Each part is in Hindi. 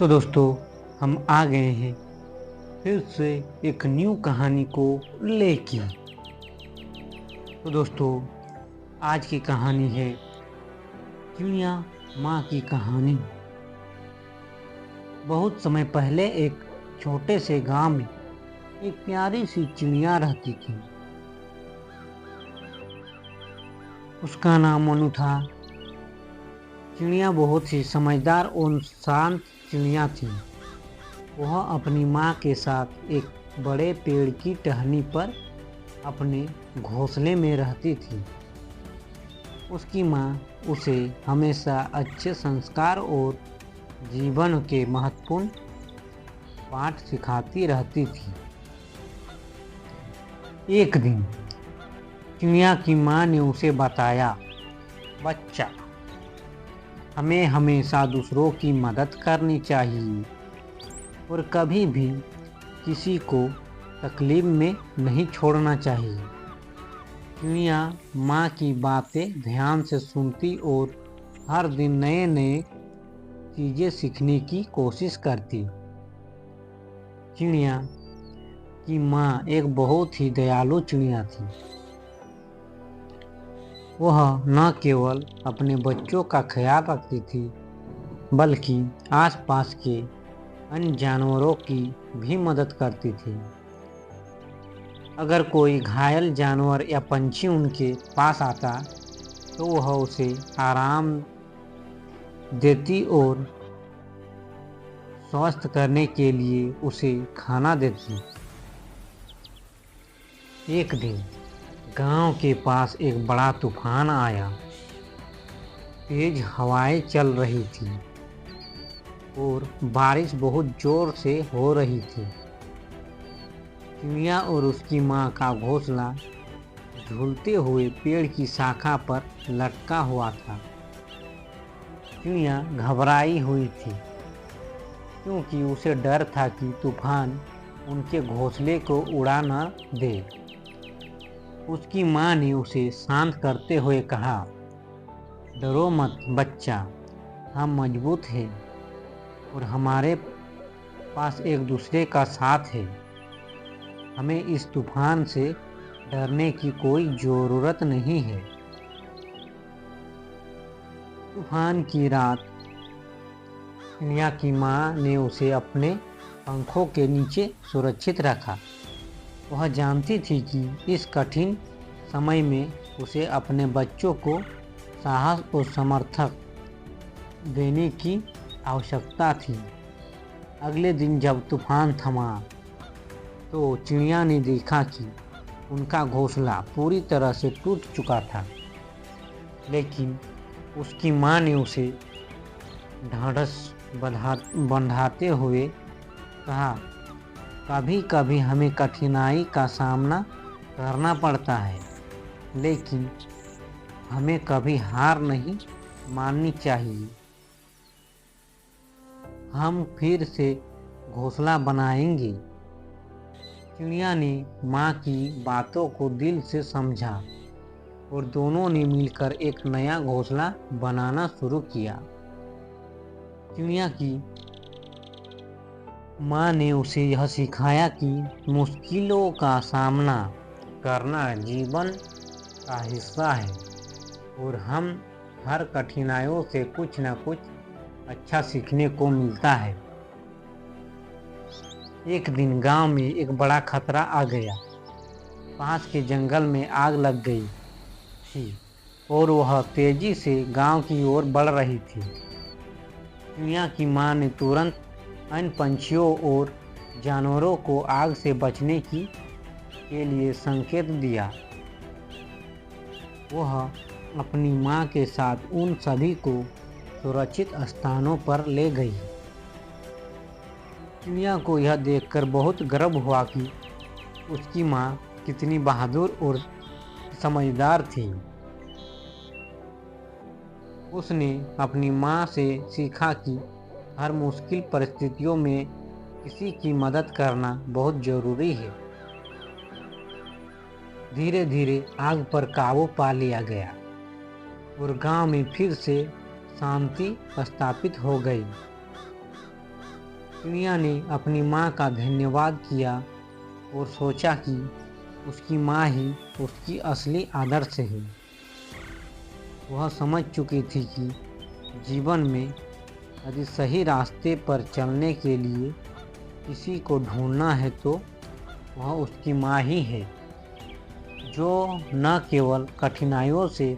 तो दोस्तों, हम आ गए हैं फिर से एक न्यू कहानी को लेके। तो दोस्तों, आज की कहानी है चिड़िया माँ की कहानी। बहुत समय पहले एक छोटे से गांव में एक प्यारी सी चिड़िया रहती थी। उसका नाम मोनू था। चिड़िया बहुत ही समझदार और शांत चिड़िया थी। वह अपनी माँ के साथ एक बड़े पेड़ की टहनी पर अपने घोंसले में रहती थी। उसकी माँ उसे हमेशा अच्छे संस्कार और जीवन के महत्वपूर्ण पाठ सिखाती रहती थी। एक दिन चिड़िया की माँ ने उसे बताया, बच्चा, हमें हमेशा दूसरों की मदद करनी चाहिए और कभी भी किसी को तकलीफ में नहीं छोड़ना चाहिए। चिड़िया माँ की बातें ध्यान से सुनती और हर दिन नए नए चीज़ें सीखने की कोशिश करती। चिड़िया की माँ एक बहुत ही दयालु चिड़िया थी। वह न केवल अपने बच्चों का ख्याल रखती थी, बल्कि आसपास के अन्य जानवरों की भी मदद करती थी। अगर कोई घायल जानवर या पंछी उनके पास आता तो वह उसे आराम देती और स्वस्थ करने के लिए उसे खाना देती। एक दिन गांव के पास एक बड़ा तूफान आया। तेज हवाएं चल रही थी और बारिश बहुत जोर से हो रही थी। चिड़िया और उसकी माँ का घोंसला झूलते हुए पेड़ की शाखा पर लटका हुआ था। चिड़िया घबराई हुई थी, क्योंकि उसे डर था कि तूफान उनके घोंसले को उड़ा न दे। उसकी माँ ने उसे शांत करते हुए कहा, डरो मत बच्चा, हम मजबूत हैं और हमारे पास एक दूसरे का साथ है। हमें इस तूफान से डरने की कोई ज़रूरत नहीं है। तूफान की रात चिड़िया की माँ ने उसे अपने पंखों के नीचे सुरक्षित रखा। वह जानती थी कि इस कठिन समय में उसे अपने बच्चों को साहस और समर्थन देने की आवश्यकता थी। अगले दिन जब तूफान थमा तो चिड़िया ने देखा कि उनका घोंसला पूरी तरह से टूट चुका था, लेकिन उसकी माँ ने उसे ढाढ़स बंधाते हुए कहा, कभी कभी हमें कठिनाई का सामना करना पड़ता है, लेकिन हमें कभी हार नहीं माननी चाहिए। हम फिर से घोंसला बनाएंगे। चिड़िया ने माँ की बातों को दिल से समझा और दोनों ने मिलकर एक नया घोंसला बनाना शुरू किया। चिड़िया की माँ ने उसे यह सिखाया कि मुश्किलों का सामना करना जीवन का हिस्सा है और हम हर कठिनाइयों से कुछ न कुछ अच्छा सीखने को मिलता है। एक दिन गांव में एक बड़ा खतरा आ गया। पास के जंगल में आग लग गई थी और वह तेजी से गांव की ओर बढ़ रही थी। चिड़िया की माँ ने तुरंत अन्य पंछियों और जानवरों को आग से बचने के लिए संकेत दिया। वह अपनी माँ के साथ उन सभी को सुरक्षित स्थानों पर ले गई। चिड़िया को यह देखकर बहुत गर्व हुआ कि उसकी माँ कितनी बहादुर और समझदार थी। उसने अपनी माँ से सीखा कि हर मुश्किल परिस्थितियों में किसी की मदद करना बहुत जरूरी है। धीरे धीरे आग पर काबू पा लिया गया और गांव में फिर से शांति स्थापित हो गई। चिड़िया ने अपनी माँ का धन्यवाद किया और सोचा कि उसकी माँ ही उसकी असली आदर्श है। वह समझ चुकी थी कि जीवन में यदि सही रास्ते पर चलने के लिए किसी को ढूंढना है तो वह उसकी माँ ही है, जो न केवल कठिनाइयों से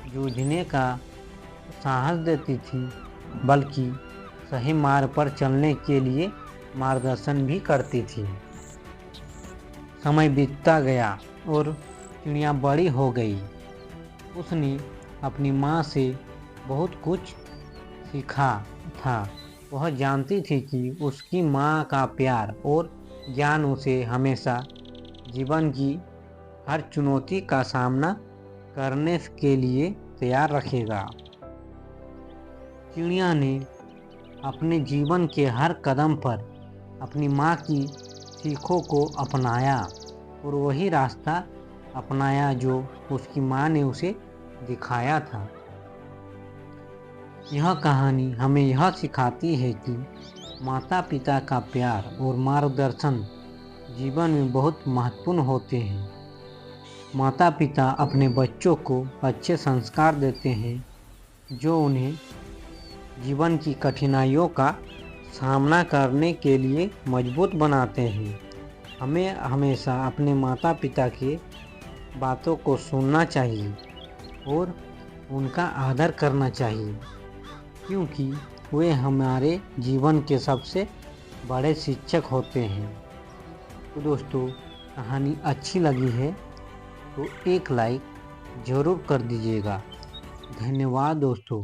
जूझने का साहस देती थी, बल्कि सही मार्ग पर चलने के लिए मार्गदर्शन भी करती थी। समय बीतता गया और चिड़िया बड़ी हो गई। उसने अपनी माँ से बहुत कुछ सीखा था। वह जानती थी कि उसकी माँ का प्यार और ज्ञान उसे हमेशा जीवन की हर चुनौती का सामना करने के लिए तैयार रखेगा। चिड़िया ने अपने जीवन के हर कदम पर अपनी माँ की सीखों को अपनाया और वही रास्ता अपनाया जो उसकी माँ ने उसे दिखाया था। यह कहानी हमें यह सिखाती है कि माता पिता का प्यार और मार्गदर्शन जीवन में बहुत महत्वपूर्ण होते हैं। माता पिता अपने बच्चों को अच्छे संस्कार देते हैं, जो उन्हें जीवन की कठिनाइयों का सामना करने के लिए मजबूत बनाते हैं। हमें हमेशा अपने माता पिता की बातों को सुनना चाहिए और उनका आदर करना चाहिए, क्योंकि वे हमारे जीवन के सबसे बड़े शिक्षक होते हैं। तो दोस्तों, कहानी अच्छी लगी है तो एक लाइक ज़रूर कर दीजिएगा। धन्यवाद दोस्तों।